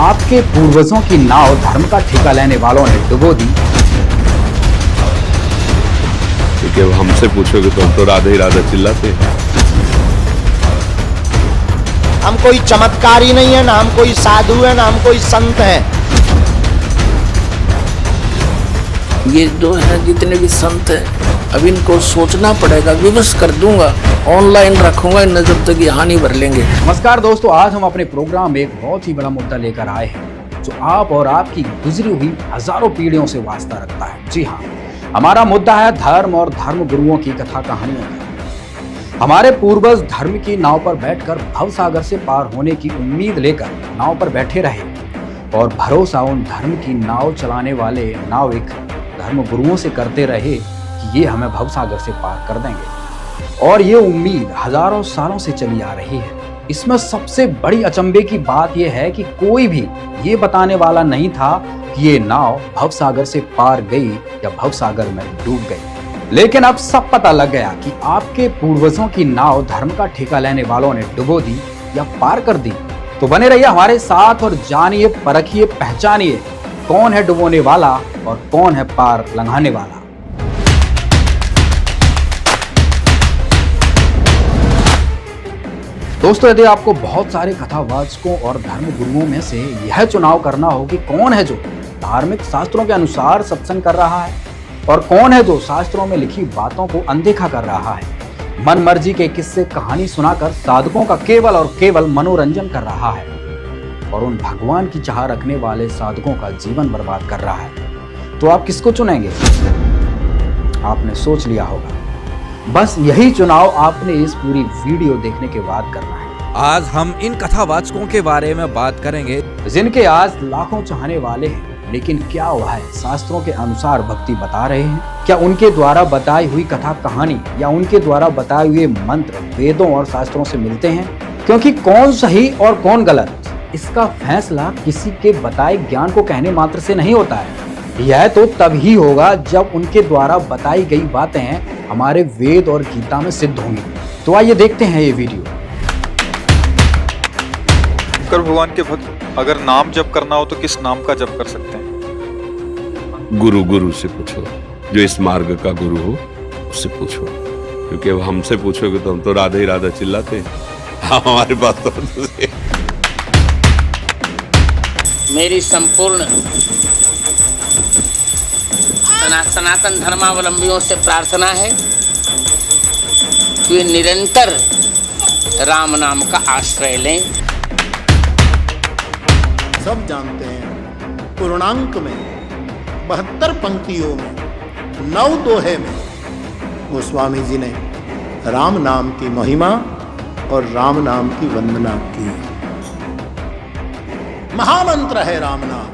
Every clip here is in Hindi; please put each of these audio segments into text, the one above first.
आपके पूर्वजों की नाव धर्म का ठेका लेने वालों ने डुबो दी। क्योंकि अब हमसे पूछोगे तो हम तो राधे ही राधे चिल्लाते हैं। हम कोई चमत्कारी नहीं है, ना हम कोई साधु है, ना हम कोई संत है। ये जो है जितने भी संत हैं, अब इनको सोचना पड़ेगा, विवश कर दूंगा, ऑनलाइन रखूंगा, इन जब तक ये हानि भर लेंगे। नमस्कार दोस्तों, आज हम अपने प्रोग्राम में एक बहुत ही बड़ा मुद्दा लेकर आए हैं जो आप और आपकी गुजरी हुई हजारों पीढ़ियों से वास्ता रखता है। जी हाँ, हमारा मुद्दा है धर्म और धर्म गुरुओं की कथा कहानियों का। हमारे पूर्वज धर्म की नाव पर बैठकर भवसागर से पार होने की उम्मीद लेकर नाव पर बैठे रहे और भरोसा उन धर्म की नाव चलाने वाले नाविक धर्म गुरुओं से करते रहे कि ये हमें भवसागर से पार कर देंगे। और ये उम्मीद हजारों सालों से चली आ रही है। इसमें सबसे बड़ी अचंभे की बात यह है कि कोई भी ये बताने वाला नहीं था कि ये नाव भवसागर से पार गई या भवसागर में डूब गई। लेकिन अब सब पता लग गया कि आपके पूर्वजों की नाव धर्म का ठेका लेने वालों ने डुबो दी या पार कर दी। तो बने रहिए हमारे साथ और जानिए, परखिए, पहचानिए कौन है डुबोने वाला और कौन है पार लंघाने वाला। दोस्तों, यदि आपको बहुत सारे कथावाचकों और धर्म गुरुओं में से यह चुनाव करना हो कि कौन है जो धार्मिक शास्त्रों के अनुसार सत्संग कर रहा है और कौन है जो शास्त्रों में लिखी बातों को अनदेखा कर रहा है, मन मर्जी के किस्से कहानी सुनाकर साधकों का केवल और केवल मनोरंजन कर रहा है और उन भगवान की चाह रखने वाले साधकों का जीवन बर्बाद कर रहा है, तो आप किसको चुनेंगे? आपने सोच लिया होगा। बस यही चुनाव आपने इस पूरी वीडियो देखने के बाद करना है। आज हम इन कथावाचकों के बारे में बात करेंगे जिनके आज लाखों चाहने वाले हैं, लेकिन क्या हुआ है, शास्त्रों के अनुसार भक्ति बता रहे हैं? क्या उनके द्वारा बताई हुई कथा कहानी या उनके द्वारा बताए हुए मंत्र वेदों और शास्त्रों से मिलते हैं? क्योंकि कौन सही और कौन गलत, इसका फैसला किसी के बताए ज्ञान को कहने मात्र से नहीं होता है। यह तो तभी होगा जब उनके द्वारा बताई गई बातें हमारे वेद और गीता में सिद्ध होंगी। तो आइए देखते हैं ये वीडियो। शंकर भगवान के भक्त अगर नाम जप करना हो तो किस नाम का जप कर सकते हैं? गुरु से पूछो, जो इस मार्ग का गुरु हो उससे पूछो। क्योंकि अब हमसे पूछोगे तो हम तो राधे ही राधे चिल्लाते हैं। हमारे पास तो मेरी संपूर्ण सनातन धर्मावलंबियों से प्रार्थना है कि वे निरंतर राम नाम का आश्रय लें। सब जानते हैं पूर्णांक में 72 पंक्तियों में 9 दोहे में गोस्वामी जी ने राम नाम की महिमा और राम नाम की वंदना की। महामंत्र है राम नाम,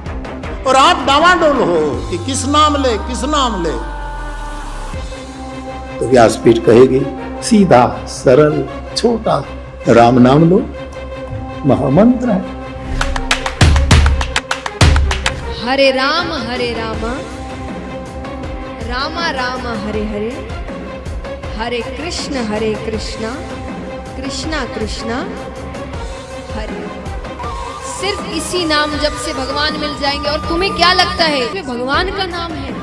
और आप डावाडोल हो कि किस नाम ले किस नाम ले, तो व्यासपीठ कहेगी सीधा सरल छोटा राम नाम लो, महामंत्र है। हरे राम रामा राम हरे हरे, हरे कृष्णा कृष्णा कृष्णा हरे। सिर्फ इसी नाम जप से भगवान मिल जाएंगे। और तुम्हें क्या लगता है ये भगवान का नाम है?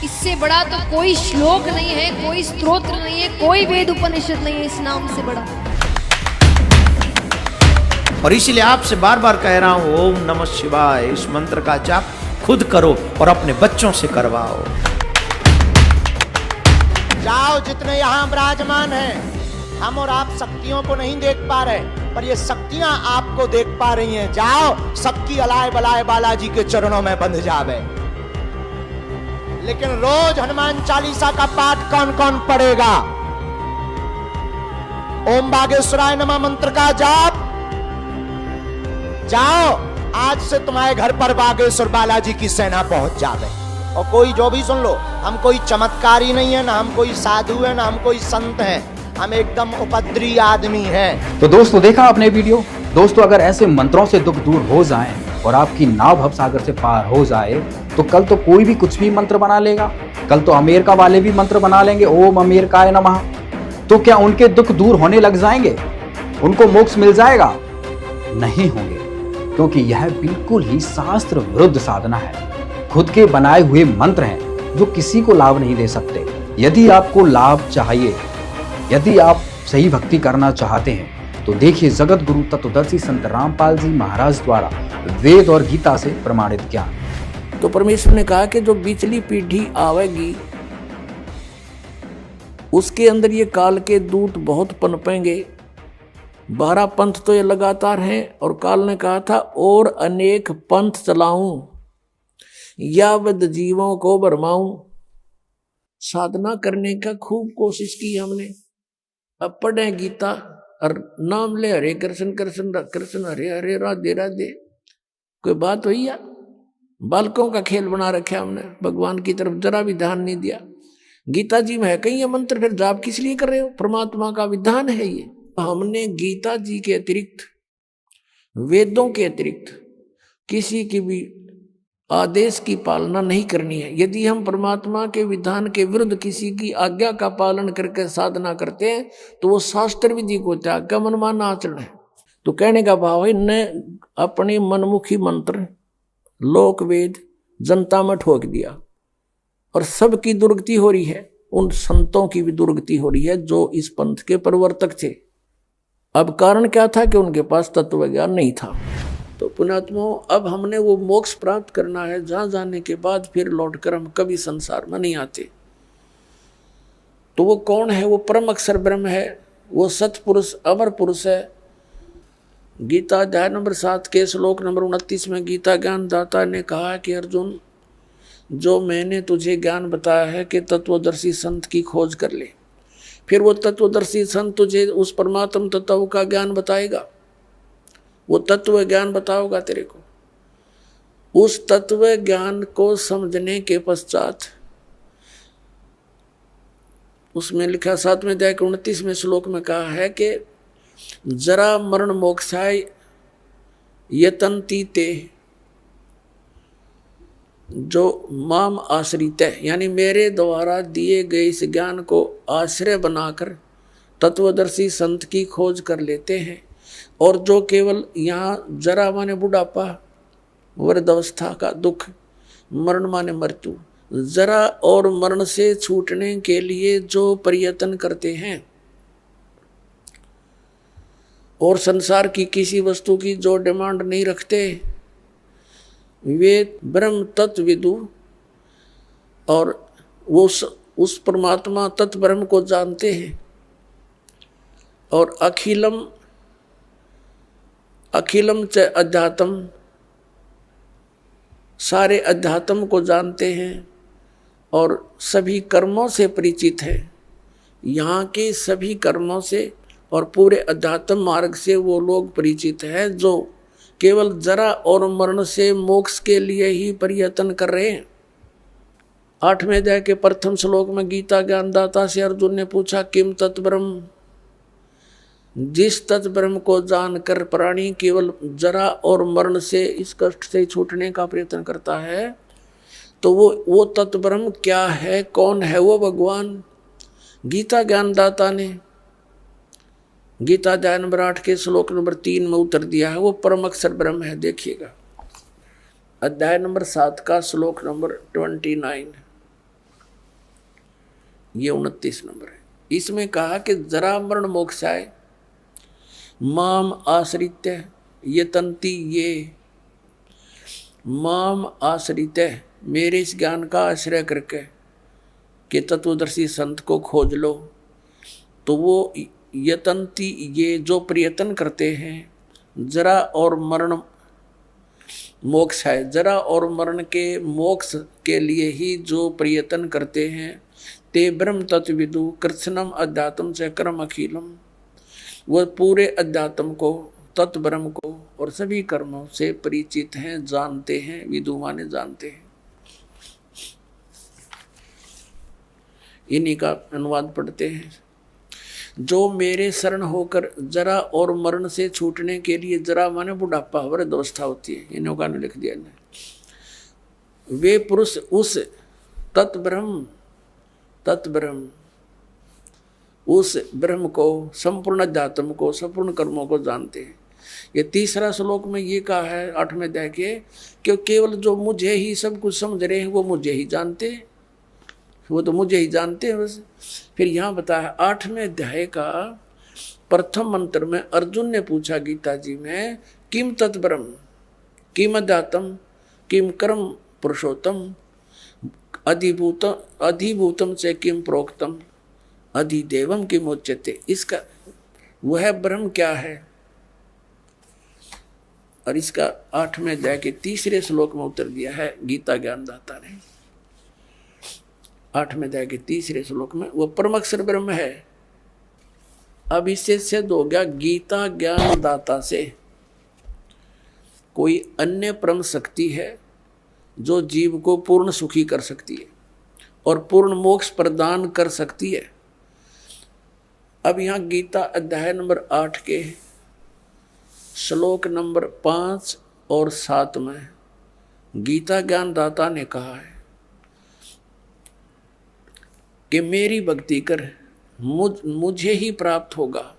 इससे बड़ा तो कोई श्लोक नहीं है, कोई स्तोत्र नहीं है, कोई वेद उपनिषद नहीं है इस नाम से बड़ा। और इसीलिए आपसे बार बार कह रहा हूं, ओम नमः शिवाय इस मंत्र का जाप खुद करो और अपने बच्चों से करवाओ। जाओ, जितने यहाँ विराजमान हैं, हम और आप शक्तियों को नहीं देख पा रहे, पर ये शक्तियां आपको देख पा रही हैं। जाओ, सबकी अलाय बलाय बालाजी के चरणों में बंध जावे। लेकिन रोज हनुमान चालीसा का पाठ कौन कौन पढ़ेगा? ओम बागेश्वराय नमः मंत्र का जाप। जाओ, आज से तुम्हारे घर पर बागेश्वर बालाजी की सेना पहुंच जावे। और कोई जो भी सुन लो, हम कोई चमत्कारी नहीं है, ना हम कोई साधु है, ना हम कोई संत है, हम एकदम उपद्री आदमी हैं। तो दोस्तों, देखा आपने वीडियो। दोस्तों, अगर ऐसे मंत्रों से दुख दूर हो जाएं और आपकी नाव भवसागर से पार हो जाए तो कल तो कोई भी कुछ भी मंत्र बना लेगा। कल तो अमेरिका वाले भी मंत्र बना लेंगे, ओम अमेरिकाय नमः। तो क्या उनके दुख दूर होने लग जाएंगे? उनको मोक्ष मिल जाएगा? नहीं होंगे। क्योंकि यह बिल्कुल ही शास्त्र विरुद्ध साधना है। खुद के बनाए हुए मंत्र हैं जो किसी को लाभ नहीं दे सकते। यदि आपको लाभ चाहिए, यदि आप सही भक्ति करना चाहते हैं तो देखिए जगत गुरु तत्वदर्शी संत रामपाल जी महाराज द्वारा वेद और गीता से प्रमाणित ज्ञान। तो परमेश्वर ने कहा कि जो बिचली पीढ़ी आवेगी उसके अंदर ये काल के दूत बहुत पनपेंगे। 12 पंथ तो ये लगातार हैं और काल ने कहा था और अनेक पंथ चलाऊं या वद जीवों को भरमाऊं। साधना करने का खूब कोशिश की हमने। अब पढ़े गीता और नाम ले हरे कृष्ण कृष्ण कृष्ण हरे हरे राधे राधे। कोई बात हुई या? बालकों का खेल बना रखा हमने, भगवान की तरफ जरा भी ध्यान नहीं दिया। गीता जी में है कहीं ये मंत्र, फिर जाप किस लिए कर रहे हो? परमात्मा का विधान है ये। हमने गीता जी के अतिरिक्त, वेदों के अतिरिक्त किसी की भी आदेश की पालना नहीं करनी है। यदि हम परमात्मा के विधान के विरुद्ध किसी की आज्ञा का पालन करके साधना करते हैं तो वो शास्त्र विधि को त्याग का मनमाना आचरण है। तो कहने का भाव है न अपने मनमुखी मंत्र लोक वेद जनता में ठोक दिया और सबकी दुर्गति हो रही है। उन संतों की भी दुर्गति हो रही है जो इस पंथ के प्रवर्तक थे। अब कारण क्या था कि उनके पास तत्व ज्ञान नहीं था। तो पुण्यात्माओं, अब हमने वो मोक्ष प्राप्त करना है जहां जाने के बाद फिर लौटकर हम कभी संसार में नहीं आते। तो वो कौन है? वो परम अक्षर ब्रह्म है, वो सतपुरुष अमर पुरुष है। गीता अध्याय नंबर 7 के श्लोक नंबर 29 में गीता ज्ञान दाता ने कहा कि अर्जुन, जो मैंने तुझे ज्ञान बताया है कि तत्वदर्शी संत की खोज कर ले। फिर वो तत्वदर्शी संत तुझे उस परमात्म तत्व का ज्ञान बताएगा, वो तत्व ज्ञान बताओगा तेरे को। उस तत्व ज्ञान को समझने के पश्चात उसमें लिखा 7वें अध्याय के 29वें श्लोक में कहा है कि जरा मरण मोक्षाय यतन्ति ते, जो माम आश्रित है, यानी मेरे द्वारा दिए गए इस ज्ञान को आश्रय बनाकर तत्वदर्शी संत की खोज कर लेते हैं। और जो केवल यहाँ जरा माने बुढ़ापा, वृद्धावस्था का दुख, मरण माने मृत्यु, जरा और मरण से छूटने के लिए जो प्रयत्न करते हैं और संसार की किसी वस्तु की जो डिमांड नहीं रखते, वे ब्रह्म तत्व विदु और वो उस परमात्मा तत्व ब्रह्म को जानते हैं और अखिलम च अध्यात्म, सारे अध्यात्म को जानते हैं और सभी कर्मों से परिचित है। यहाँ के सभी कर्मों से और पूरे अध्यात्म मार्ग से वो लोग परिचित हैं जो केवल जरा और मरण से मोक्ष के लिए ही प्रयत्न कर रहे हैं। 8वें अध्याय के प्रथम श्लोक में गीता ज्ञानदाता से अर्जुन ने पूछा, किम तत्ब्रह्म, जिस तत्ब्रह्म को जानकर प्राणी केवल जरा और मरण से, इस कष्ट से छूटने का प्रयत्न करता है, तो वो तत्ब्रह्म क्या है, कौन है वो भगवान? गीता ज्ञानदाता ने गीता अध्याय नंबर 8 के श्लोक नंबर 3 में उत्तर दिया है, वो परम अक्षर ब्रह्म है। देखिएगा अध्याय नंबर 7 का श्लोक नंबर 29, ये 29 नंबर है। इसमें कहा कि जरा मरण मोक्षाय माम आश्रित यतन्ति, ये माम आश्रित, मेरे इस ज्ञान का आश्रय करके कि तत्वदर्शी संत को खोज लो, तो वो यतन्ति, ये जो प्रयत्न करते हैं, जरा और मरण मोक्ष है, जरा और मरण के मोक्ष के लिए ही जो प्रयत्न करते हैं, ते ब्रह्म तत्विदु कृष्णम अध्यात्म चक्रम अखिलम, वह पूरे अध्यात्म को, तत्व ब्रह्म को और सभी कर्मों से परिचित हैं, जानते हैं। विदु माने जानते हैं। इन्हीं का अनुवाद पढ़ते हैं। जो मेरे शरण होकर जरा और मरण से छूटने के लिए, जरा माने बुढ़ापा, वृद्धावस्था होती है, इन्हों का लिख दिया ने, वे पुरुष उस तत्ब्रह्म उस ब्रह्म को, संपूर्ण अध्यात्म को, संपूर्ण कर्मों को जानते हैं। ये तीसरा श्लोक में ये कहा है 8वें अध्याय के कि केवल जो मुझे ही सब कुछ समझ रहे हैं वो मुझे ही जानते हैं, वो तो मुझे ही जानते हैं बस। फिर यहाँ बताया 8वें अध्याय का प्रथम मंत्र में अर्जुन ने पूछा गीता जी में, किम तत्ब्रह्म, किम अध्यात्म, किम कर्म पुरुषोत्तम, अधिभूतम से किम प्रोक्तम, अधिदेवम किम उच्यते। इसका वह ब्रह्म क्या है, और इसका 8वें अध्याय के तीसरे श्लोक में उत्तर दिया है गीता ज्ञानदाता ने। 8वें अध्याय के तीसरे श्लोक में वो परमाक्षर ब्रह्म है। अब इससे सिद्ध हो गया गीता ज्ञानदाता से कोई अन्य परम शक्ति है जो जीव को पूर्ण सुखी कर सकती है और पूर्ण मोक्ष प्रदान कर सकती है। अब यहाँ गीता अध्याय नंबर 8 के श्लोक नंबर 5 और 7 में गीता ज्ञानदाता ने कहा है कि मेरी भक्ति कर मुझे ही प्राप्त होगा।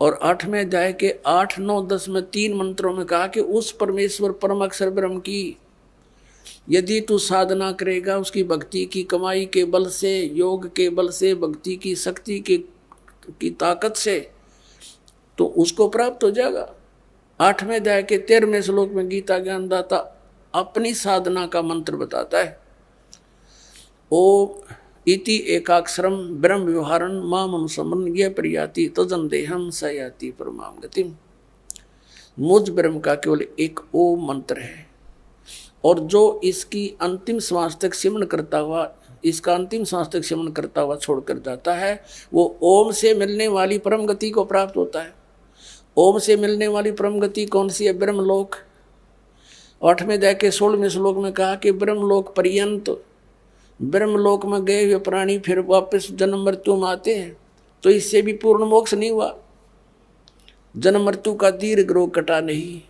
और 8वें अध्याय के 8, 9, 10 में 3 मंत्रों में कहा कि उस परमेश्वर परम अक्षर ब्रह्म की यदि तू साधना करेगा, उसकी भक्ति की कमाई के बल से, योग के बल से, भक्ति की शक्ति की ताकत से, तो उसको प्राप्त हो जाएगा। 8वें अध्याय के 13वें श्लोक में गीता ज्ञानदाता अपनी साधना का मंत्र बताता है, ओम इति एकाक्षरम ब्रह्म व्यवहारन माम अनुसमन ये प्रयाति तजन देहम स याति परमाम गतिम। मुझ ब्रह्म का केवल एक ओम मंत्र है, और जो इसकी अंतिम श्वास तक सिमरण करता हुआ, इसका अंतिम श्वास तक सिमरण करता हुआ छोड़कर जाता है, वो ओम से मिलने वाली परम गति को प्राप्त होता है। ओम से मिलने वाली परम गति कौन सी है? ब्रह्मलोक। 8वें अध्याय के 16वें श्लोक में कहा कि ब्रह्मलोक पर्यंत, ब्रह्मलोक में गए हुए प्राणी फिर वापस जन्म मृत्यु में आते हैं, तो इससे भी पूर्ण मोक्ष नहीं हुआ, जन्म मृत्यु का दीर्घ रोग कटा नहीं।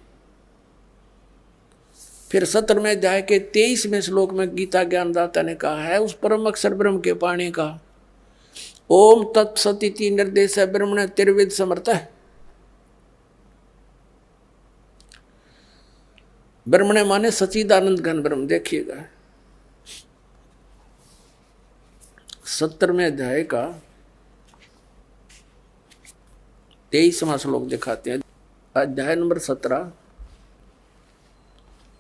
फिर 17वें अध्याय के 23वें श्लोक में गीता ज्ञानदाता ने कहा है उस परम अक्षर ब्रह्म के पाने का, ओम तत्सदिति निर्देश ब्रह्मण त्रिविध समर्थ है। ब्रह्मण माने सच्चिदानंद घन ब्रह्म। देखिएगा 17वें अध्याय का 23वां श्लोक दिखाते हैं, अध्याय नंबर 17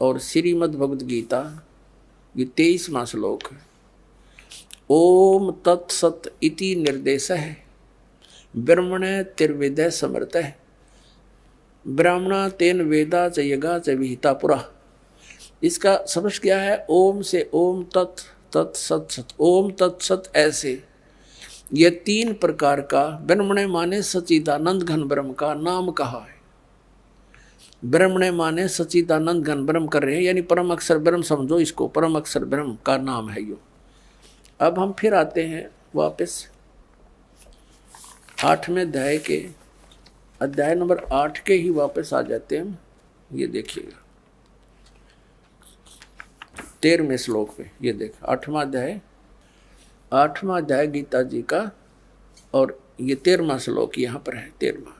और श्रीमद् भगवद गीता ये 23वां श्लोक है। ओम तत्सत इति निर्देश है ब्रह्मण त्रिवेद समर्थ है, ब्राह्मणा तेन वेदा च यगा च विहिता पुरा। इसका समझ क्या है? ओम से ओम तत् तत् सत सत, ओम तत्सत ऐसे ये 3 प्रकार का ब्रह्मण माने सच्चिदानंद घन ब्रह्म का नाम कहा है। ब्रह्मण माने सच्चिदानंद घन ब्रह्म कर रहे हैं, यानी परम अक्षर ब्रह्म समझो इसको, परम अक्षर ब्रह्म का नाम है यो। अब हम फिर आते हैं वापस 8वें अध्याय के, अध्याय नंबर 8 के ही वापस आ जाते हैं। ये देखिएगा 13वें श्लोक पे, ये देख 8वां अध्याय गीता जी का, और ये 13वां श्लोक यहाँ पर है 13वां।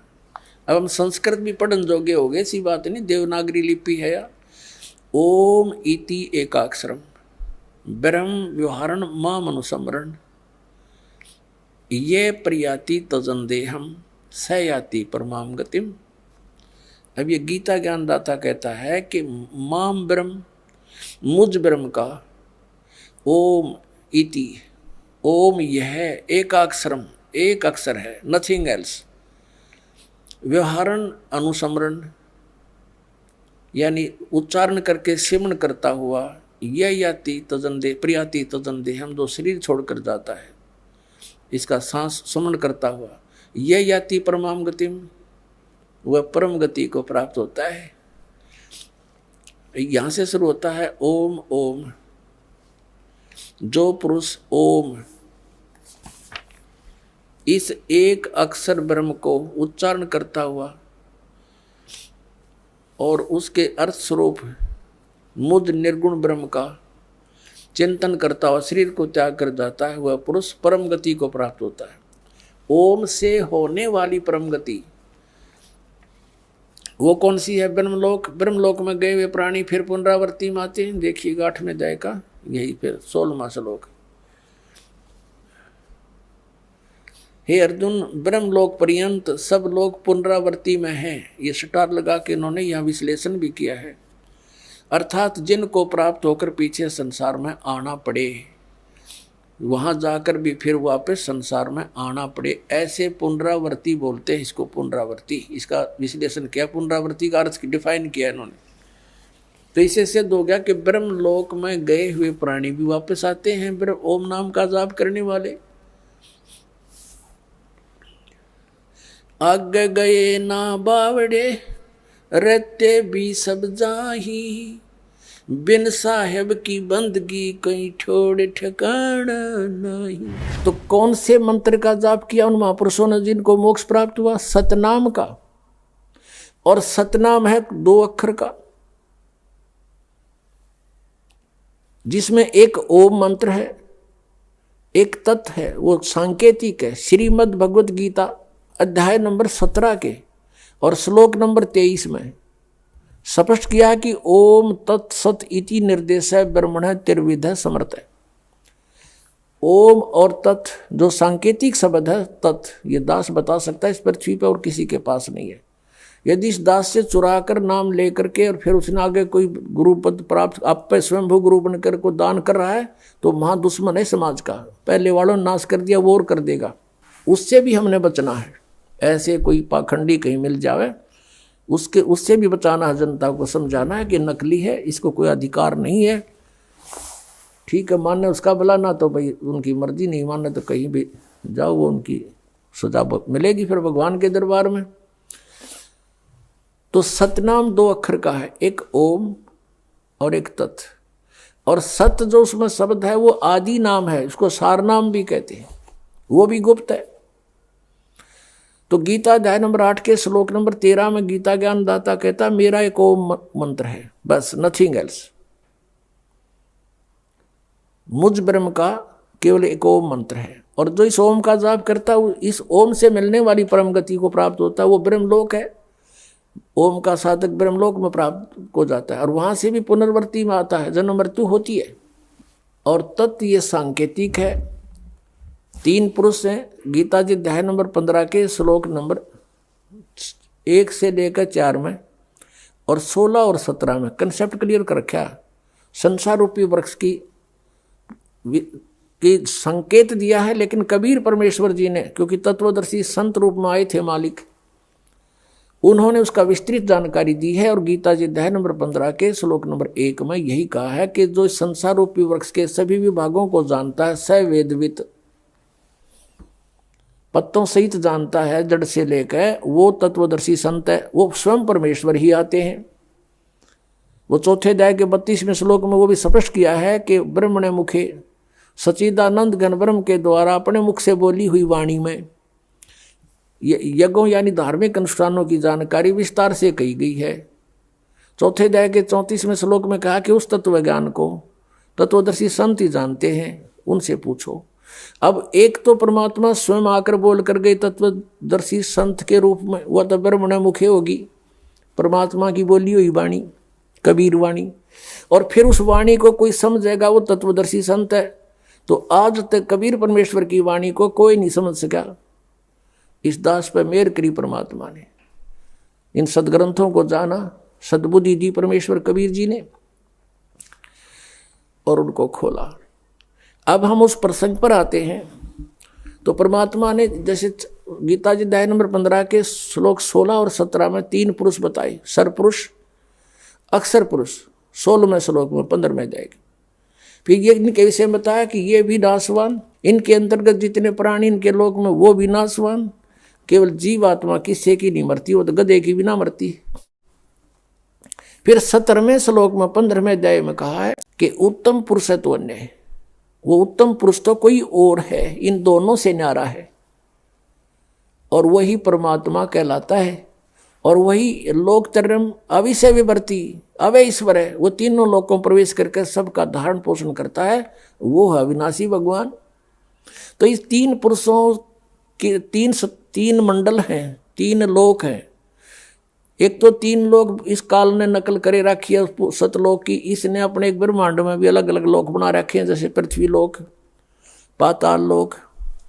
अब हम संस्कृत भी पढ़न जोगे हो गए, ऐसी बात नहीं, देवनागरी लिपि है या। ओम इति एकाक्षरम ब्रह्म व्यवहारण माम अनुसमरण ये प्रयाति तजन देहम स याति परमाम गतिम। अब ये गीता ज्ञानदाता कहता है कि माम ब्रह्म, मुझ ब्रह्म का, ओम इति, ओम यह एकाक्षरम, एक अक्षर है, नथिंग एल्स, व्यवहारण अनुसमरण यानी उच्चारण करके सिमरण करता हुआ, यह याति तजन दे प्रियाति तजन दे, हम जो शरीर छोड़कर जाता है इसका सांस सुमरण करता हुआ, यह याति परमाम गतिम, वह परम गति को प्राप्त होता है। यहां से शुरू होता है ओम ओम। जो पुरुष ओम इस एक अक्षर ब्रह्म को उच्चारण करता हुआ और उसके अर्थ स्वरूप मुझ निर्गुण ब्रह्म का चिंतन करता हुआ शरीर को त्याग कर जाता है, वह पुरुष परम गति को प्राप्त होता है। ओम से होने वाली परम गति वो कौन सी है? ब्रह्मलोक। ब्रह्मलोक में गए हुए प्राणी फिर पुनरावृत्ति में आते हैं। देखिएगा 8वें अध्याय का यही फिर 16वां श्लोक। हे अर्जुन, ब्रह्मलोक पर्यंत सब लोग पुनरावृत्ति में हैं। ये स्टार लगा के इन्होंने यह विश्लेषण भी किया है। अर्थात जिनको प्राप्त होकर पीछे संसार में आना पड़े, वहां जाकर भी फिर वापस संसार में आना पड़े, ऐसे पुनरावृत्ति बोलते हैं इसको। पुनरावृत्ति, इसका विश्लेषण किया, पुनरावृत्ति का अर्थ डिफाइन किया इन्होंने। तो इसे सिद्ध हो गया कि ब्रह्मलोक में गए हुए प्राणी भी वापस आते हैं ओम नाम का जाप करने वाले। आगे गए ना बावड़े, रहते भी सब जाही, बिन साहेब की बंदगी कहीं छोड़ ठिकाना नहीं। तो कौन से मंत्र का जाप किया उन महापुरुषों ने जिनको मोक्ष प्राप्त हुआ? सतनाम का। और सतनाम है 2 अक्षर का, जिसमें एक ओम मंत्र है, एक तत् है, वो सांकेतिक है। श्रीमद् भगवत गीता अध्याय नंबर 17 के और श्लोक नंबर 23 में स्पष्ट किया कि ओम तत्सत इति निर्देश है ब्रह्मण त्रिविध समर्थ है। ओम और तत् जो सांकेतिक शब्द है, तत् ये दास बता सकता है इस पृथ्वी पर और किसी के पास नहीं है। यदि इस दास से चुरा कर नाम लेकर के और फिर उसने आगे कोई गुरु पद प्राप्त, आप पे स्वयंभू गुरु बनकर को दान कर रहा है, तो महा दुश्मन है समाज का। पहले वालों ने नाश कर दिया, वो और कर देगा। उससे भी हमने बचना है। ऐसे कोई पाखंडी कहीं मिल जावे, उससे भी बचाना है। जनता को समझाना है कि नकली है, इसको कोई अधिकार नहीं है। ठीक है, मानने उसका भला, ना तो भाई उनकी मर्जी, नहीं मानने तो कहीं भी जाओ, वो उनकी सजा मिलेगी फिर भगवान के दरबार में। तो सतनाम 2 अक्षर का है, एक ओम और एक तत्। और सत जो उसमें शब्द है वो आदि नाम है, उसको सार नाम भी कहते हैं, वो भी गुप्त है। तो गीता अध्याय नंबर 8 के श्लोक नंबर 13 में गीता ज्ञानदाता कहता मेरा एक ओम मंत्र है, बस, नथिंग एल्स। मुझ ब्रह्म का केवल एक ओम मंत्र है। और जो इस ओम का जाप करता है, इस ओम से मिलने वाली परम गति को प्राप्त होता है, वो ब्रह्मलोक है। ओम का साधक ब्रह्मलोक में प्राप्त हो जाता है और वहां से भी पुनर्वृत्ति में आता है, जन्म मृत्यु होती है। और तत् ये सांकेतिक है। 3 पुरुष हैं गीता जी अध्याय नंबर 15 के श्लोक नंबर 1 से लेकर 4 में और 16 और 17 में कंसेप्ट क्लियर कर रखा। संसार रूपी वृक्ष की संकेत दिया है, लेकिन कबीर परमेश्वर जी ने, क्योंकि तत्वदर्शी संत रूप में आए थे मालिक, उन्होंने उसका विस्तृत जानकारी दी है। और गीता जी अध्याय नंबर 15 के श्लोक नंबर 1 में यही कहा है कि जो संसार रूपी वृक्ष के सभी विभागों को जानता है, स वेदवित, पत्तों सहित जानता है जड़ से लेकर, वो तत्वदर्शी संत है। वो स्वयं परमेश्वर ही आते हैं। वो चौथे अध्याय के 32वें श्लोक में वो भी स्पष्ट किया है कि ब्रह्म ने मुखे सच्चिदानंद घन ब्रह्म के द्वारा अपने मुख से बोली हुई वाणी में यज्ञों यानी धार्मिक अनुष्ठानों की जानकारी विस्तार से कही गई है। चौथे अध्याय के 34वें श्लोक में कहा कि उस तत्व ज्ञान को तत्वदर्शी संत ही जानते हैं, उनसे पूछो। अब एक तो परमात्मा स्वयं आकर बोल कर गए तत्वदर्शी संत के रूप में, वह तो ब्रह्मण मुखे होगी, परमात्मा की बोली हुई वाणी, कबीर वाणी। और फिर उस वाणी को कोई समझेगा, वो तत्वदर्शी संत है। तो आज तक कबीर परमेश्वर की वाणी को कोई नहीं समझ सका। इस दास पर मेहर करी परमात्मा ने, इन सदग्रंथों को जाना, सद्बुद्धि दी परमेश्वर कबीर जी ने और उनको खोला। अब हम उस प्रसंग पर आते हैं। तो परमात्मा ने जैसे गीता जी अध्याय नंबर 15 के श्लोक 16 और 17 में 3 पुरुष बताए, सरपुरुष, अक्षर पुरुष, 16वें श्लोक में 15वें अध्याय। फिर ये इनके विषय में बताया कि ये भी नाशवान, इनके अंतर्गत जितने प्राणी इनके लोक में वो भी नाशवान, केवल जीवात्मा किससे की नहीं मरती, वो तो गधे की भी ना मरती। फिर 17वें श्लोक में 15वें अध्याय में कहा है कि उत्तम पुरुष तो अन्य है। वो उत्तम पुरुष तो कोई और है, इन दोनों से न्यारा है, और वही परमात्मा कहलाता है। और वही लोकतरम अविषय विवर्ती अवय ईश्वर है। वो तीनों लोकों में प्रवेश करके सबका धारण पोषण करता है, वो है अविनाशी भगवान। तो इस 3 पुरुषों के 3 मंडल हैं, 3 लोक हैं। एक तो 3 लोक इस काल ने नकल करे रखी है सतलोक की, इसने अपने एक ब्रह्मांड में भी अलग अलग लोक बना रखे हैं, जैसे पृथ्वी लोक, पाताल लोक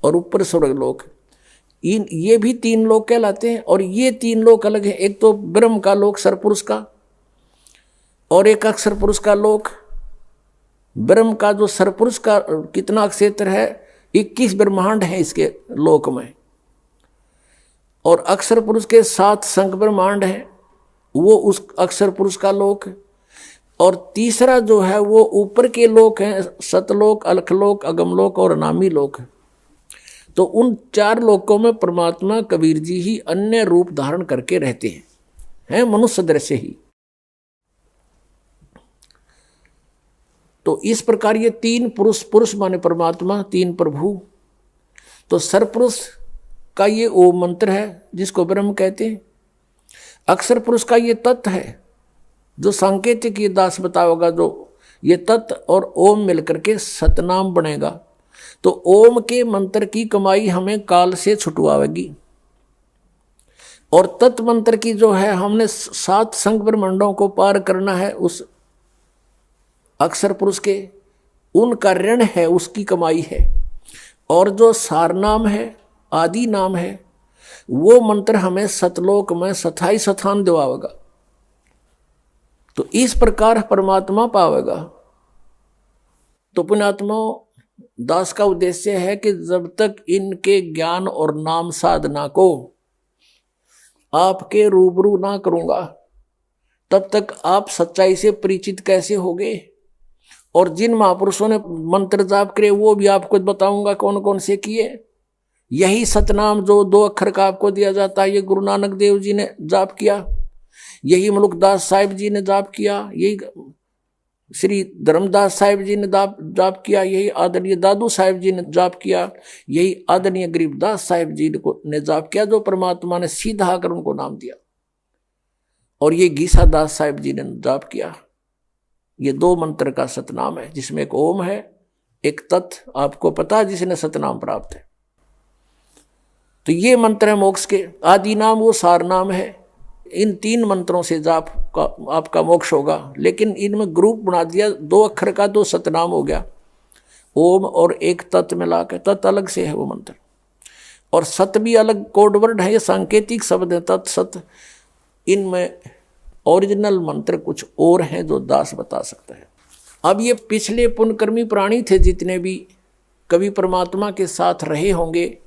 और ऊपर स्वर्ग लोक। ये भी 3 लोक कहलाते हैं। और ये 3 लोक अलग हैं, एक तो ब्रह्म का लोक सरपुरुष का, और एक अक्षर पुरुष का लोक। ब्रह्म का जो सरपुरुष का कितना क्षेत्र है, 21 ब्रह्मांड है इसके लोक में, और अक्षर पुरुष के 7 संख ब्रह्मांड है, वो उस अक्षर पुरुष का लोक। और तीसरा जो है वो ऊपर के लोक हैं, सतलोक, अलखलोक, अगमलोक और अनामी लोक। तो उन 4 लोकों में परमात्मा कबीर जी ही अन्य रूप धारण करके रहते हैं मनुष्य दृश्य ही। तो इस प्रकार ये 3 पुरुष माने परमात्मा, 3 प्रभु। तो सरपुरुष का ये ओम मंत्र है जिसको ब्रह्म कहते हैं। अक्षर पुरुष का ये तत्व है जो सांकेतिक ये दास बताओगा, जो ये तत्व और ओम मिलकर के सतनाम बनेगा। तो ओम के मंत्र की कमाई हमें काल से छुटवाएगी, और तत्व मंत्र की जो है हमने 7 संख ब्रह्मांडों को पार करना है उस अक्षर पुरुष के, उनका ऋण है, उसकी कमाई है। और जो सार नाम है, आदि नाम है, वो मंत्र हमें सतलोक में स्थायी स्थान दिवाएगा। तो इस प्रकार परमात्मा पावेगा। तो पुण्यात्माओं, दास का उद्देश्य है कि जब तक इनके ज्ञान और नाम साधना को आपके रूबरू ना करूंगा, तब तक आप सच्चाई से परिचित कैसे होगे। और जिन महापुरुषों ने मंत्र जाप करे वो भी आपको बताऊंगा कौन कौन से किए। यही सतनाम जो 2 अक्षर का आपको दिया जाता है, ये गुरु नानक देव जी ने जाप किया, यही मलुकदास साहिब जी ने जाप किया, यही श्री धर्मदास साहिब जी ने जाप किया, यही आदरणीय दादू साहिब जी ने जाप किया, यही आदरणीय गरीबदास साहिब जी ने जाप किया, जो परमात्मा ने सीधा आकर उनको नाम दिया। और ये गीसा दास साहिब जी ने जाप किया। ये 2 मंत्र का सतनाम है, जिसमें एक ओम है, एक तत्, आपको पता है जिसने सतनाम प्राप्त है। तो ये मंत्र है मोक्ष के। आदि नाम वो सार नाम है। इन 3 मंत्रों से जाप का आपका मोक्ष होगा। लेकिन इनमें ग्रुप बना दिया, 2 अक्षर का 2 सतनाम हो गया, ओम और एक तत् मिला के। तत् अलग से है वो मंत्र, और सत भी अलग कोड वर्ड है, ये सांकेतिक शब्द है तत् सत। इनमें ओरिजिनल मंत्र कुछ और हैं जो दास बता सकता है। अब ये पिछले पुण्यकर्मी प्राणी थे जितने भी कभी परमात्मा के साथ रहे होंगे,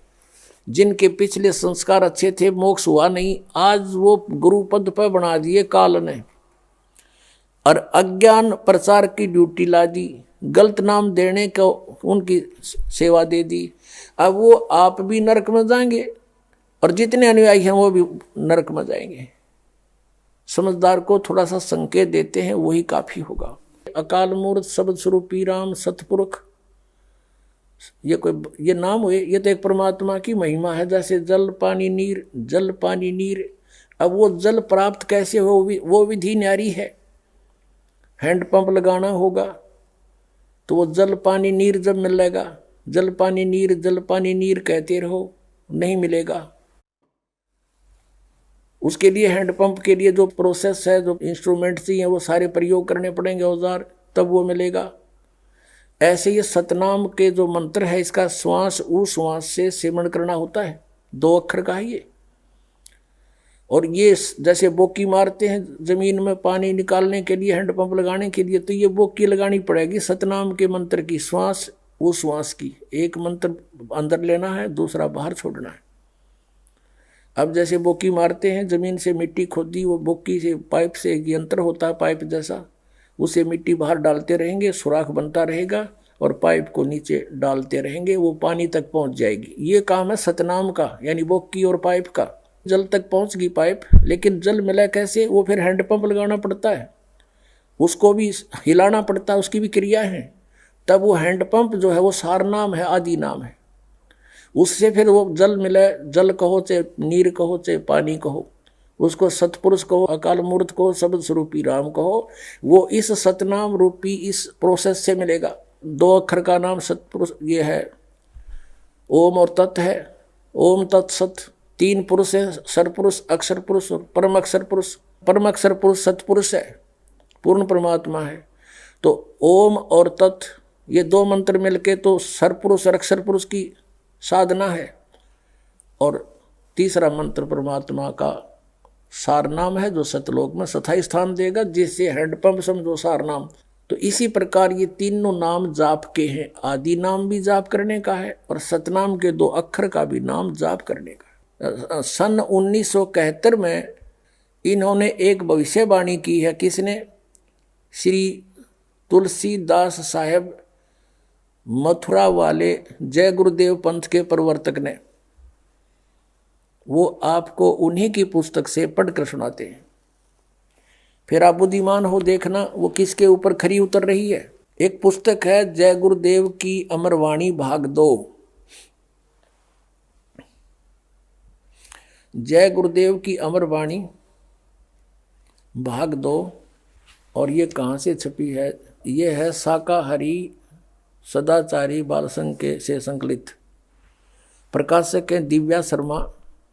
जिनके पिछले संस्कार अच्छे थे, मोक्ष हुआ नहीं, आज वो गुरु पद पर बना दिए काल ने, और अज्ञान प्रचार की ड्यूटी ला दी, गलत नाम देने को उनकी सेवा दे दी। अब वो आप भी नरक में जाएंगे और जितने अनुयायी हैं वो भी नरक में जाएंगे। समझदार को थोड़ा सा संकेत देते हैं, वही काफी होगा। अकाल मूर्त शब्द स्वरूपी राम सतपुरुष, ये नाम हुए, ये तो एक परमात्मा की महिमा है। जैसे जल पानी नीर, जल पानी नीर। अब वो जल प्राप्त कैसे हो, वो विधि न्यारी है। हैंडपंप लगाना होगा तो वो जल पानी नीर जब मिलेगा, जल पानी नीर कहते रहो, नहीं मिलेगा। उसके लिए हैंडपंप के लिए जो प्रोसेस है, जो इंस्ट्रूमेंट चाहिए, वो सारे प्रयोग करने पड़ेंगे, औजार, तब वो मिलेगा। ऐसे ये सतनाम के जो मंत्र है, इसका श्वास उश्वास से सेवन करना होता है, 2 अक्षर का है ये। और ये जैसे बोकी मारते हैं जमीन में पानी निकालने के लिए, हैंडपंप लगाने के लिए, तो ये बोकी लगानी पड़ेगी सतनाम के मंत्र की, श्वास उश्वास की। एक मंत्र अंदर लेना है, दूसरा बाहर छोड़ना है। अब जैसे बोकी मारते हैं, जमीन से मिट्टी खोदी, वो बोकी से पाइप से एक यंत्र होता है पाइप जैसा, उसे मिट्टी बाहर डालते रहेंगे, सुराख बनता रहेगा और पाइप को नीचे डालते रहेंगे, वो पानी तक पहुंच जाएगी। ये काम है सतनाम का, यानी बोकी और पाइप का। जल तक पहुंच गई पाइप, लेकिन जल मिला कैसे, वो फिर हैंडपंप लगाना पड़ता है, उसको भी हिलाना पड़ता है, उसकी भी क्रिया है। तब वो हैंडपंप जो है वो सार नाम है, आदि नाम है। उससे फिर वो जल मिले, जल कहो चाहे नीर कहो चाहे पानी कहो, उसको सतपुरुष कहो, अकाल मूर्त कहो, शब्द स्वरूपी राम कहो, वो इस सतनाम रूपी इस प्रोसेस से मिलेगा। 2 अक्षर का नाम सतपुरुष ये है, ओम और तत् है। ओम तत् सत तीन पुरुष है, सरपुरुष, अक्षर पुरुष और परम अक्षर पुरुष। परम अक्षर पुरुष सतपुरुष है, पूर्ण परमात्मा है। तो ओम और तत् ये दो मंत्र मिलके तो सरपुरुष और अक्षर पुरुष की साधना है। और तीसरा मंत्र परमात्मा का सार नाम है जो सतलोक में स्थायी स्थान देगा, जिससे हैंडपंप समझो सार नाम। तो इसी प्रकार ये तीनों नाम जाप के हैं। आदि नाम भी जाप करने का है और सतनाम के 2 अक्षर का भी नाम जाप करने का है। सन 1971 में इन्होंने एक भविष्यवाणी की है। किसने? श्री तुलसीदास साहेब मथुरा वाले जय गुरुदेव पंथ के प्रवर्तक ने। वो आपको उन्हीं की पुस्तक से पढ़कर सुनाते हैं। फिर आप बुद्धिमान हो, देखना वो किसके ऊपर खरी उतर रही है। एक पुस्तक है जय गुरुदेव की अमरवाणी भाग 2। जय गुरुदेव की अमरवाणी भाग 2। और ये कहाँ से छपी है? ये है शाकाहारी सदाचारी बाल संघ के से संकलित। प्रकाशक है दिव्या शर्मा,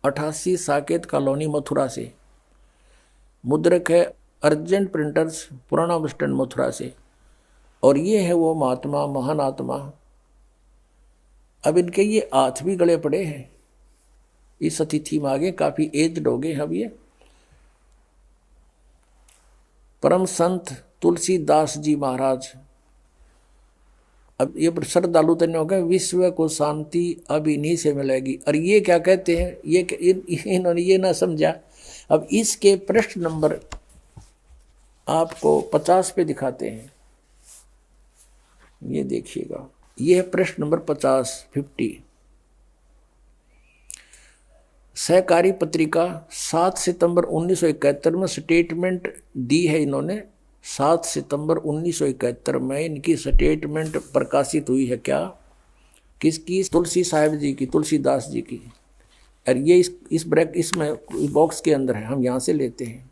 88 साकेत कॉलोनी मथुरा से। मुद्रक है अर्जेंट प्रिंटर्स, पुराना बस स्टैंड मथुरा से। और ये है वो महात्मा, महान आत्मा। अब इनके ये हाथ भी गले पड़े हैं। इस अतिथि में आगे काफी एज्ड हो गए। अब ये परम संत तुलसीदास जी महाराज। अब ये श्रद्धालु तन्य हो गए, विश्व को शांति अब इन्हीं से मिलेगी। और ये क्या कहते हैं, ये इन्होंने ये ना समझा। अब इसके प्रश्न नंबर आपको 50 पे दिखाते हैं। ये देखिएगा, ये है प्रश्न नंबर 50। सहकारी पत्रिका 7 सितंबर 1971 में स्टेटमेंट दी है इन्होंने। 7 सितंबर 1971 में इनकी स्टेटमेंट प्रकाशित हुई है। क्या? किसकी? तुलसी साहिब जी की, तुलसीदास जी की। और ये इस ब्रैक इसमें बॉक्स के अंदर है, हम यहाँ से लेते हैं।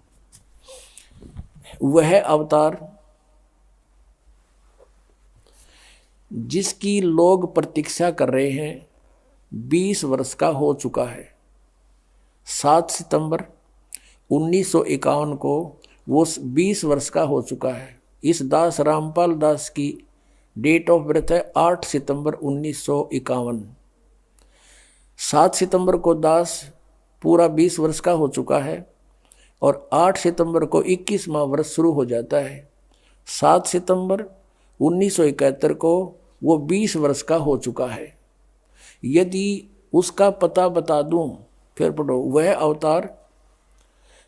वह अवतार जिसकी लोग प्रतीक्षा कर रहे हैं 20 वर्ष का हो चुका है। 7 सितंबर 1951 को वो 20 वर्ष का हो चुका है। इस दास रामपाल दास की डेट ऑफ बर्थ है 8 सितंबर 1951। 7 सितंबर को दास पूरा 20 वर्ष का हो चुका है और 8 सितंबर को 21वां वर्ष शुरू हो जाता है। 7 सितंबर 1971 को वो 20 वर्ष का हो चुका है। यदि उसका पता बता दूं, फिर पढ़ो, वह अवतार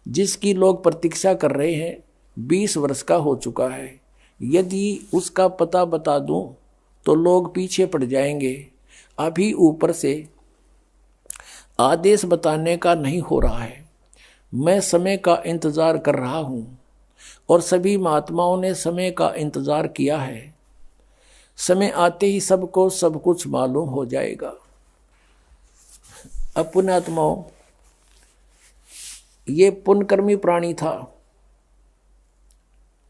जिसकी लोग प्रतीक्षा कर रहे हैं 20 वर्ष का हो चुका है। यदि उसका पता बता दूं तो लोग पीछे पड़ जाएंगे। अभी ऊपर से आदेश बताने का नहीं हो रहा है। मैं समय का इंतजार कर रहा हूं और सभी महात्माओं ने समय का इंतजार किया है। समय आते ही सबको सब कुछ मालूम हो जाएगा। अब पुण्यात्माओं, ये पुण्यकर्मी प्राणी था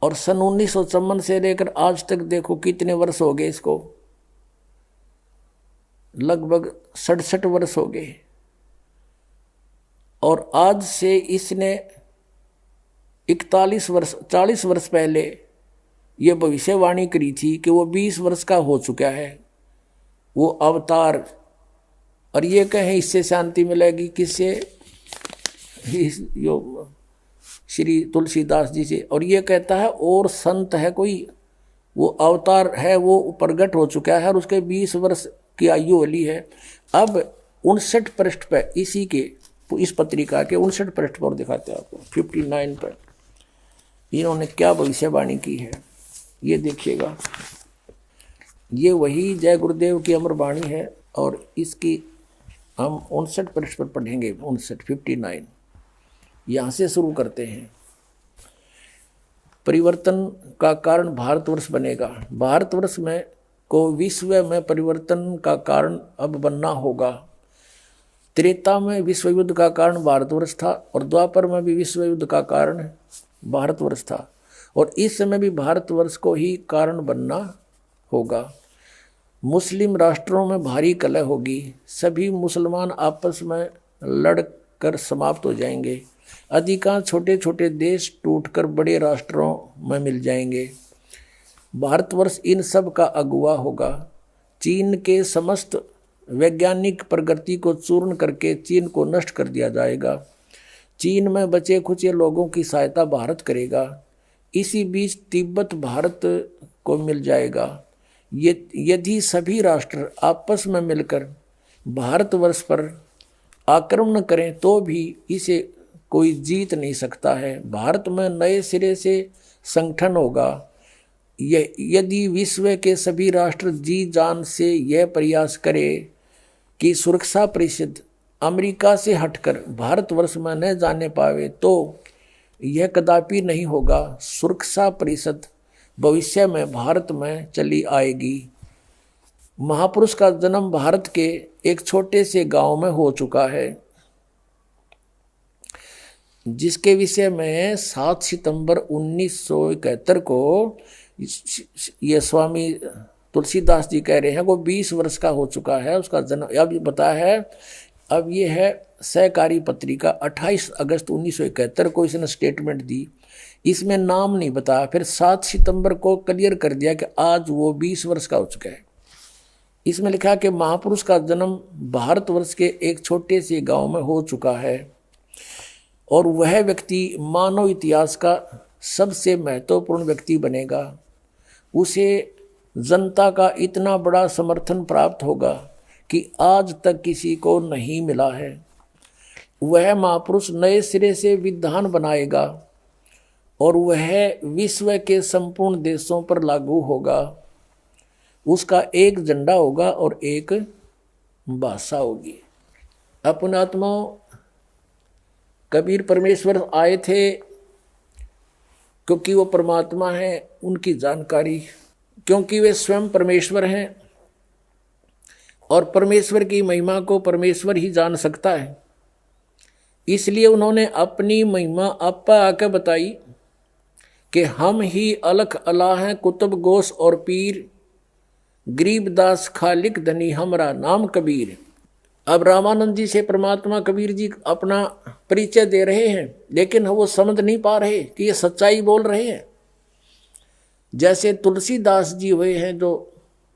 और सन 1954 से लेकर आज तक देखो कितने वर्ष हो गए इसको, लगभग 67 वर्ष हो गए। और आज से इसने 40 वर्ष पहले ये भविष्यवाणी करी थी कि वो 20 वर्ष का हो चुका है वो अवतार। और ये कहें इससे शांति मिलेगी, किससे? यो श्री तुलसीदास जी से। और ये कहता है और संत है कोई, वो अवतार है, वो प्रगट हो चुका है और उसके 20 वर्ष की आयु वाली है। अब 59 पृष्ठ पर इसी के इस पत्रिका के 59 पृष्ठ पर दिखाते हैं आपको। 59 पर इन्होंने क्या भविष्यवाणी की है ये देखिएगा। ये वही जय गुरुदेव की अमरवाणी है और इसकी हम 59 पृष्ठ पर पढ़ेंगे। 59 यहाँ से शुरू करते हैं। परिवर्तन का कारण भारतवर्ष बनेगा। भारतवर्ष में को विश्व में परिवर्तन का कारण अब बनना होगा। त्रेता में विश्व युद्ध का कारण भारतवर्ष था और द्वापर में भी विश्व युद्ध का कारण भारतवर्ष था और इस समय भी भारतवर्ष को ही कारण बनना होगा। मुस्लिम राष्ट्रों में भारी कलह होगी। सभी मुसलमान आपस में लड़कर समाप्त हो जाएंगे। अधिकांश छोटे छोटे देश टूटकर बड़े राष्ट्रों में मिल जाएंगे। भारतवर्ष इन सब का अगुवा होगा। चीन के समस्त वैज्ञानिक प्रगति को चूर्ण करके चीन को नष्ट कर दिया जाएगा। चीन में बचे खुचे लोगों की सहायता भारत करेगा। इसी बीच तिब्बत भारत को मिल जाएगा। यदि सभी राष्ट्र आपस में मिलकर भारतवर्ष पर आक्रमण करें तो भी इसे कोई जीत नहीं सकता है। भारत में नए सिरे से संगठन होगा। यदि विश्व के सभी राष्ट्र जी जान से यह प्रयास करें कि सुरक्षा परिषद अमेरिका से हटकर भारतवर्ष में न जाने पावे तो यह कदापि नहीं होगा। सुरक्षा परिषद भविष्य में भारत में चली आएगी। महापुरुष का जन्म भारत के एक छोटे से गांव में हो चुका है, जिसके विषय में 7 सितंबर 1971 को ये स्वामी तुलसीदास जी कह रहे हैं वो 20 वर्ष का हो चुका है उसका जन्म। अब बता है, अब ये है सहकारी पत्रिका 28 अगस्त 1971 को इसने स्टेटमेंट दी। इसमें नाम नहीं बताया। फिर 7 सितंबर को क्लियर कर दिया कि आज वो 20 वर्ष का हो चुका है। इसमें लिखा कि महापुरुष का जन्म भारतवर्ष के एक छोटे से गांव में हो चुका है और वह व्यक्ति मानव इतिहास का सबसे महत्वपूर्ण व्यक्ति बनेगा। उसे जनता का इतना बड़ा समर्थन प्राप्त होगा कि आज तक किसी को नहीं मिला है। वह महापुरुष नए सिरे से विधान बनाएगा और वह विश्व के संपूर्ण देशों पर लागू होगा। उसका एक झंडा होगा और एक भाषा होगी। अपने आत्माओं, कबीर परमेश्वर आए थे क्योंकि वो परमात्मा है, उनकी जानकारी, क्योंकि वे स्वयं परमेश्वर हैं और परमेश्वर की महिमा को परमेश्वर ही जान सकता है। इसलिए उन्होंने अपनी महिमा आपा आके बताई कि हम ही अलख अला हैं कुतुब गोस और पीर, गरीबदास खालिक धनी हमरा नाम कबीर। अब रामानंद जी से परमात्मा कबीर जी अपना परिचय दे रहे हैं, लेकिन वो समझ नहीं पा रहे कि ये सच्चाई बोल रहे हैं। जैसे तुलसीदास जी हुए हैं जो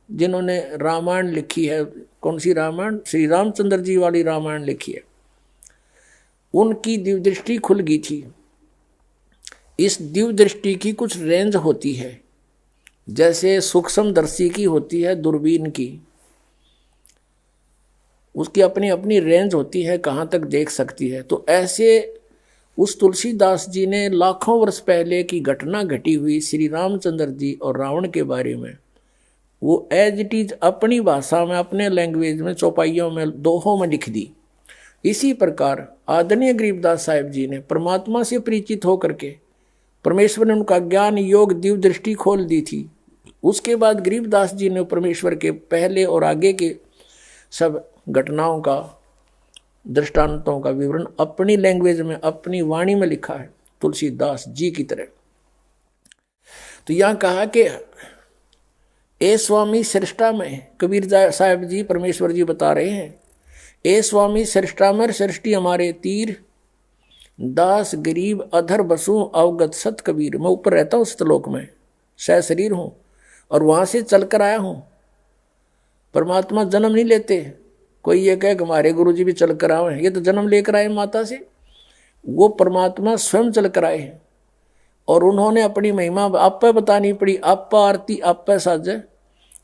जिन्होंने रामायण लिखी है। कौन सी रामायण? श्री रामचंद्र जी वाली रामायण लिखी है। उनकी दिव्य दृष्टि खुल गई थी। इस दिव्य दृष्टि की कुछ रेंज होती है, जैसे सूक्ष्मदर्शी की होती है दूरबीन की। उसकी अपनी अपनी रेंज होती है, कहाँ तक देख सकती है। तो ऐसे उस तुलसीदास जी ने लाखों वर्ष पहले की घटना घटी हुई श्री रामचंद्र जी और रावण के बारे में वो एज इट इज अपनी भाषा में, अपने लैंग्वेज में, चौपाइयों में, दोहों में लिख दी। इसी प्रकार आदरणीय गरीबदास साहिब जी ने परमात्मा से परिचित होकर के परमेश्वर ने उनका ज्ञान योग दिव्य दृष्टि खोल दी थी। उसके बाद गरीबदास जी ने परमेश्वर के पहले और आगे के सब घटनाओं का, दृष्टांतों का विवरण अपनी लैंग्वेज में, अपनी वाणी में लिखा है, तुलसीदास जी की तरह। तो यहाँ कहा कि ए स्वामी सृष्टा में, कबीर साहब जी परमेश्वर जी बता रहे हैं, ए स्वामी सृष्टा में सृष्टि हमारे तीर, दास गरीब अधर बसू अवगत सत कबीर। मैं ऊपर रहता हूँ सतलोक में, सह शरीर हूँ और वहाँ से चल कर आया हूँ। परमात्मा जन्म नहीं लेते। कोई ये कहे कि हमारे गुरु जी भी चल कर आए हैं, ये तो जन्म लेकर आए माता से। वो परमात्मा स्वयं चल कर आए हैं और उन्होंने अपनी महिमा आप पे बतानी पड़ी। आप पे आरती आप पे साजे,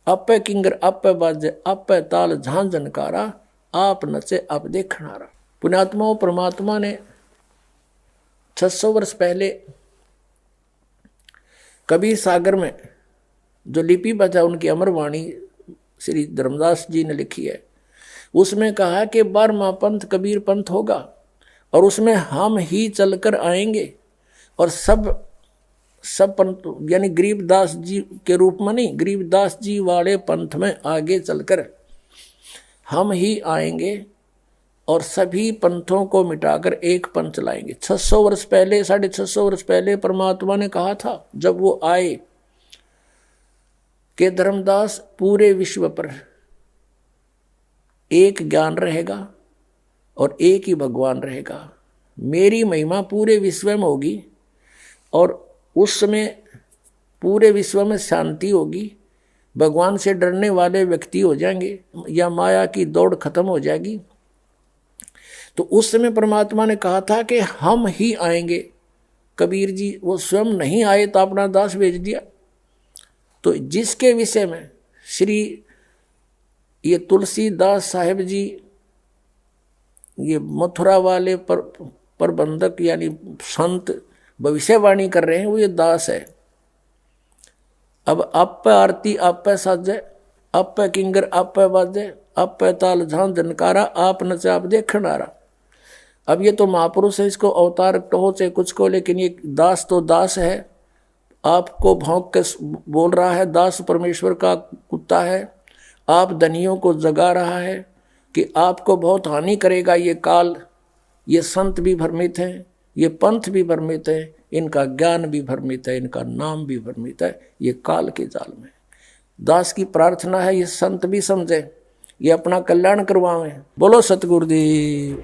आप पे किंगर आप पे बाजे, आप पे ताल झांझ जनकारा, आप नचे आप देखनारा। पुण्यात्माओं, परमात्मा ने 600 वर्ष पहले कबीर सागर में जो लिपि बचा, उनकी अमर वाणी श्री धर्मदास जी ने लिखी है, उसमें कहा कि 12वां पंथ कबीर पंथ होगा और उसमें हम ही चलकर आएंगे और सब पंथ, यानी गरीबदास जी के रूप में नहीं, गरीबदास जी वाले पंथ में आगे चलकर हम ही आएंगे और सभी पंथों को मिटाकर एक पंथ चलाएंगे। 600 वर्ष पहले, 650 वर्ष पहले परमात्मा ने कहा था जब वो आए कि धर्मदास पूरे विश्व पर एक ज्ञान रहेगा और एक ही भगवान रहेगा। मेरी महिमा पूरे विश्व में होगी और उस समय पूरे विश्व में शांति होगी, भगवान से डरने वाले व्यक्ति हो जाएंगे या माया की दौड़ खत्म हो जाएगी। तो उस समय परमात्मा ने कहा था कि हम ही आएंगे। कबीर जी वो स्वयं नहीं आए तो अपना दास भेज दिया। तो जिसके विषय में श्री ये तुलसीदास साहेब जी ये मथुरा वाले प्रबंधक यानी संत भविष्यवाणी कर रहे हैं, वो ये दास है। अब आप पे आरती आप पे साजे, आप पे किंगर आप पे बाजे, आप पे ताल झांझ झनकारा, आप नचे आप देखण आ रहा। अब ये तो महापुरुष है, इसको अवतार कहो चाहे कुछ को, लेकिन ये दास तो दास है। आपको भौंक के बोल रहा है, दास परमेश्वर का कुत्ता है। आप धनियों को जगा रहा है कि आपको बहुत हानि करेगा ये काल। ये संत भी भ्रमित हैं, ये पंथ भी भ्रमित है, इनका ज्ञान भी भ्रमित है, इनका नाम भी भ्रमित है। ये काल के जाल में दास की प्रार्थना है, ये संत भी समझे, ये अपना कल्याण करवावे। बोलो सतगुरुदेव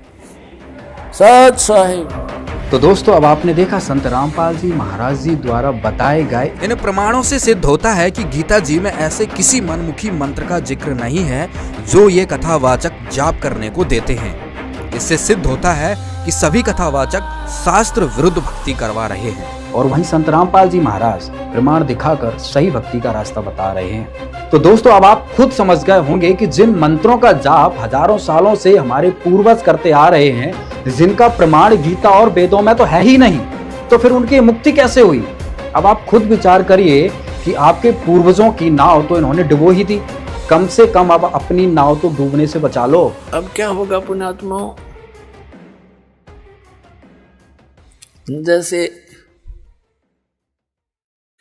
सत साहिब। तो दोस्तों अब आपने देखा संत रामपाल जी महाराज जी द्वारा बताए गए इन प्रमाणों से सिद्ध होता है कि गीता जी में ऐसे किसी मनमुखी मंत्र का जिक्र नहीं है जो ये कथावाचक जाप करने को देते हैं। इससे सिद्ध होता है कि सभी कथावाचक शास्त्र विरुद्ध भक्ति करवा रहे हैं। और वहीं संत रामपाल जी महाराज प्रमाण दिखाकर सही भक्ति का रास्ता बता रहे हैं। तो दोस्तों अब आप खुद समझ गए होंगे कि जिन मंत्रों का जाप हजारों सालों से हमारे पूर्वज करते आ रहे हैं, जिनका प्रमाण गीता और वेदों में तो है ही नहीं, तो फिर उनकी मुक्ति कैसे हुई? अब आप खुद विचार करिए कि आपके पूर्वजों की नाव तो इन्होंने डुबो ही थी, कम से कम अब अपनी नाव तो डूबने से बचा लो। अब क्या होगा पुण्यात्माओं? जैसे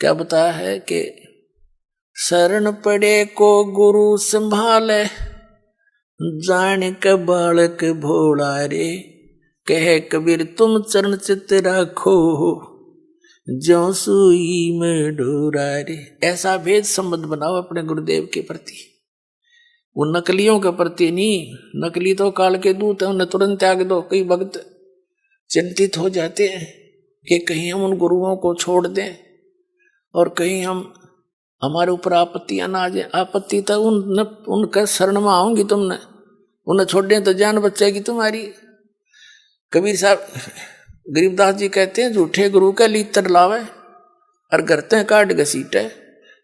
क्या बताया है कि शरण पड़े को गुरु संभाले, जान के बालक भोला रे, कहे कबीर तुम चरण चित राखो, जो सुई में डोरा रे। ऐसा भेद संबंध बनाओ अपने गुरुदेव के प्रति, वो नकलियों के प्रति नहीं। नकली तो काल के दूत है, उन्हें तुरंत त्याग दो। कई भक्त चिंतित हो जाते हैं कि कहीं हम उन गुरुओं को छोड़ दें और कहीं हम हमारे ऊपर आपत्तियां ना आ जाए। आपत्ति तो उनके शरण में आओगी तुमने, उन्हें छोड़ दें तो जान बचेगी तुम्हारी। कबीर साहब गरीबदास जी कहते हैं झूठे गुरु का लीतर लावे और गरते काट घसीटे,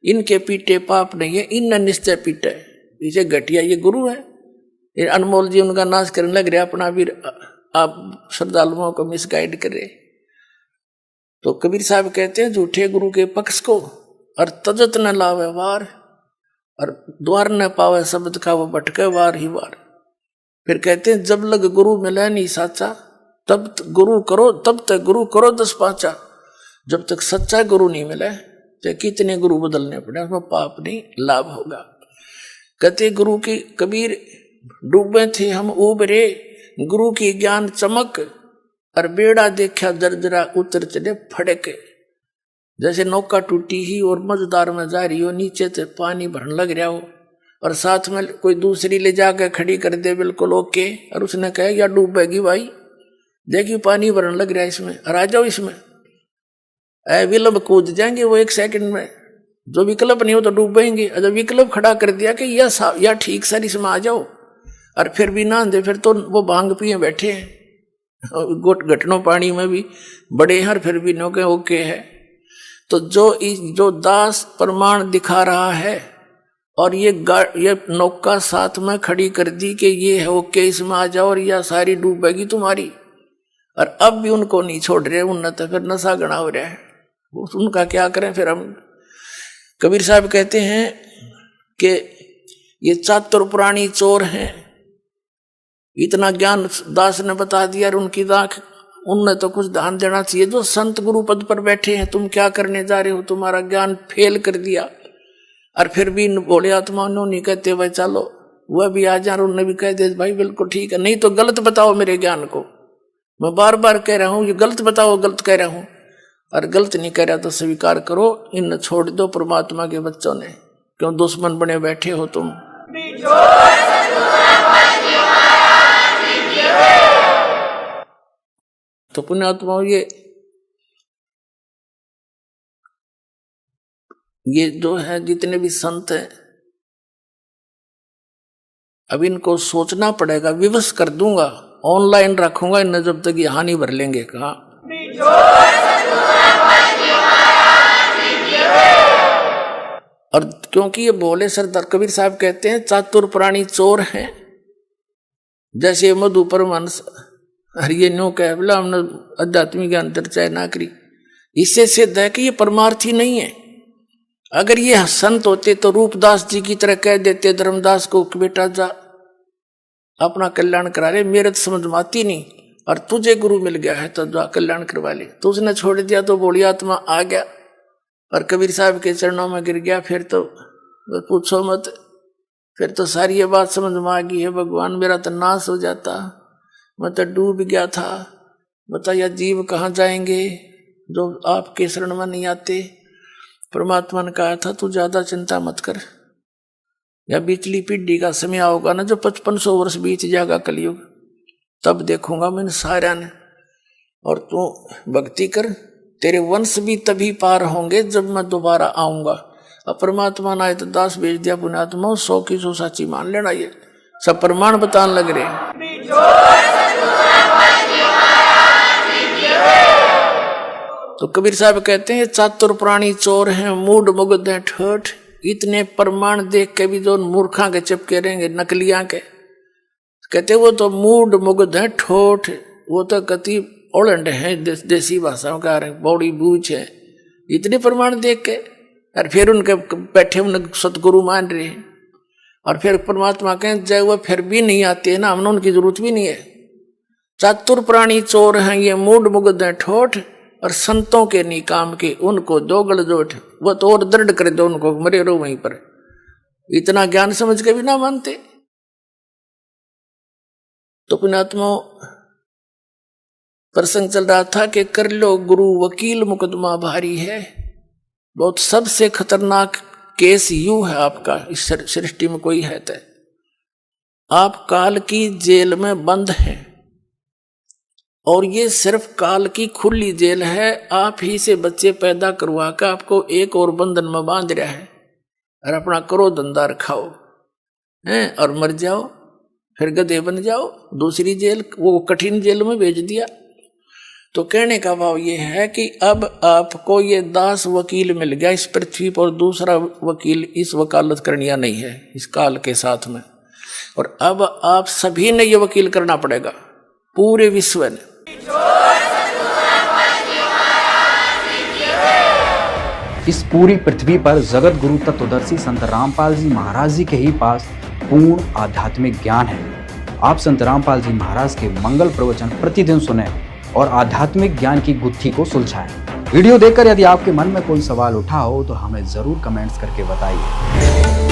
इनके पीटे पाप नहीं है, इन निश्चय पीटे। पीछे घटिया ये गुरु है, ये अनमोल जी उनका नाश करने लग रहा, अपना भी आप श्रद्धालुओं को मिसगाइड करे। तो कबीर साहब कहते हैं झूठे गुरु के पक्ष को और तजत न लावे वार, और द्वार न पावे शब्द का वो भटके वार ही वार। फिर कहते हैं जब लग गुरु मिले नहीं साचा, तब गुरु करो, तब तक गुरु करो 10 पाचा। जब तक सच्चा गुरु नहीं मिले तो कितने गुरु बदलने पड़े, उसमें पाप नहीं लाभ होगा। कहते गुरु की कबीर डूबे थे हम उबरे, गुरु की ज्ञान चमक, और बेड़ा देखा जर्जरा उतर चले फड़क। जैसे नौका टूटी ही और मझदार में जा रही हो, नीचे से पानी भरने लग रहा हो और साथ में कोई दूसरी ले जाकर खड़ी कर दे बिल्कुल ओके, और उसने कहा या डूबेगी भाई, देखिए पानी भरने लग रहा है इसमें, और आ जाओ इसमें। विकल्प कूद जाएंगे वो 1 सेकंड में। जो विकल्प नहीं हो तो डूबेंगे। जब विकल्प खड़ा कर दिया कि या ठीक सर इसमें आ जाओ, और फिर भी ना दे, फिर तो वो भांग पिए बैठे हैं। घटनों पानी में भी बड़े हैं फिर भी नौके ओके है। तो जो दास प्रमाण दिखा रहा है और ये नौका साथ में खड़ी कर दी कि ये है ओके इसमें आ जाओ, और यह सारी डूबेगी तुम्हारी, और अब भी उनको नहीं छोड़ रहे, उन्हें तो फिर नशा गणा हो रहा है। उनका क्या करें फिर हम? कबीर साहब कहते हैं कि ये चातुर पुरानी चोर हैं। इतना ज्ञान दास ने बता दिया और उनकी दाख, उनने तो कुछ ध्यान देना चाहिए। जो संत गुरु पद पर बैठे हैं, तुम क्या करने जा रहे हो? तुम्हारा ज्ञान फेल कर दिया, और फिर भी बोले आत्मा नहीं कहते भाई चलो वह भी आ जा, उन्होंने भी कह दे भाई बिल्कुल ठीक है, नहीं तो गलत बताओ मेरे ज्ञान को। मैं बार बार कह रहा हूँ ये गलत बताओ, गलत कह रहा हूँ, और गलत नहीं कह रहा तो स्वीकार करो। इन छोड़ दो परमात्मा के बच्चों ने, क्यों दुश्मन बने बैठे हो तुम? तो पुण्यात्माओं ये जो है जितने भी संत हैं, अब इनको सोचना पड़ेगा। विवश कर दूंगा, ऑनलाइन रखूंगा इन्हें जब तक ये हानि भर लेंगे। कहा और क्योंकि ये बोले सरदार कबीर साहब कहते हैं चातुर प्राणी चोर हैं, जैसे मधु परमहंस हरिये न्यू कह बोला हमने आध्यात्मिक ज्ञान चर्चा ना करी। इससे सिद्ध है कि ये परमार्थी नहीं है। अगर ये संत होते तो रूपदास जी की तरह कह देते धर्मदास को कि बेटा जा अपना कल्याण करा ले, मेरे तो समझ में आती नहीं, और तुझे गुरु मिल गया है तो जा कल्याण करवा ले। तो उसने छोड़ दिया तो बोली आत्मा आ गया और कबीर साहब के चरणों में गिर गया। फिर तो पूछो मत, फिर तो सारी ये बात समझ में आ गई है, भगवान मेरा तो नाश हो जाता, मैं तो डूब गया था। बताइए जीव कहाँ जाएंगे जो आपके शरण में नहीं आते। परमात्मा ने कहा था तू ज्यादा चिंता मत कर, या बीचली पीढ़ी का समय आओगा ना जो 5500 वर्ष बीत जाएगा कलयुग, तब देखूंगा मैं सारा ने, और तू भक्ति कर, तेरे वंश भी तभी पार होंगे जब मैं दोबारा आऊंगा। अब परमात्मा ने आए तो दास भेज दिया पुण्यात्मा, 100 की 100 साची मान लेना। ये सब प्रमाण बताने लग रहे। तो कबीर साहब कहते हैं चातुर प्राणी चोर हैं, मूड मुग्ध हैं ठोठ। इतने प्रमाण देख के भी जो मूर्खा के चिपके रहेंगे नकलियां के, कहते वो तो मूड मुग्ध हैं ठोठ, वो तो कति ओलंड है देसी भाषा में कह रहे बौड़ी बूझ है। इतने प्रमाण देख के और फिर उनके बैठे उन सतगुरु मान रहे हैं, और फिर परमात्मा कहें जय वो फिर भी नहीं आते ना, हमने उनकी जरूरत भी नहीं है। चातुर प्राणी चोर हैं ये, मूड मुग्ध हैं ठोठ, और संतों के नहीं काम के उनको दो गलजोट, वो तो और दृढ़ कर दो उनको, मरे रहो वहीं पर। इतना ज्ञान समझ के भी ना मानते। तो पुण्यात्मा प्रसंग चल रहा था कि कर लो गुरु वकील मुकदमा भारी है। बहुत सबसे खतरनाक केस यू है आपका इस सृष्टि में कोई है तो आप काल की जेल में बंद हैं, और ये सिर्फ काल की खुली जेल है। आप ही से बच्चे पैदा करवा कर आपको एक और बंधन में बांध रहा है, और अपना करो धंधा रखाओ हैं और मर जाओ, फिर गधे बन जाओ। दूसरी जेल वो कठिन जेल में भेज दिया। तो कहने का भाव ये है कि अब आपको ये दास वकील मिल गया इस पृथ्वी पर, दूसरा वकील इस वकालत करनिया नहीं है इस काल के साथ में। और अब आप सभी ने ये वकील करना पड़ेगा, पूरे विश्व ने। इस पूरी पृथ्वी पर जगत गुरु तत्वदर्शी संत रामपाल जी महाराज जी के ही पास पूर्ण आध्यात्मिक ज्ञान है। आप संत रामपाल जी महाराज के मंगल प्रवचन प्रतिदिन सुने और आध्यात्मिक ज्ञान की गुत्थी को सुलझाएं। वीडियो देखकर यदि आपके मन में कोई सवाल उठा हो तो हमें जरूर कमेंट्स करके बताइए।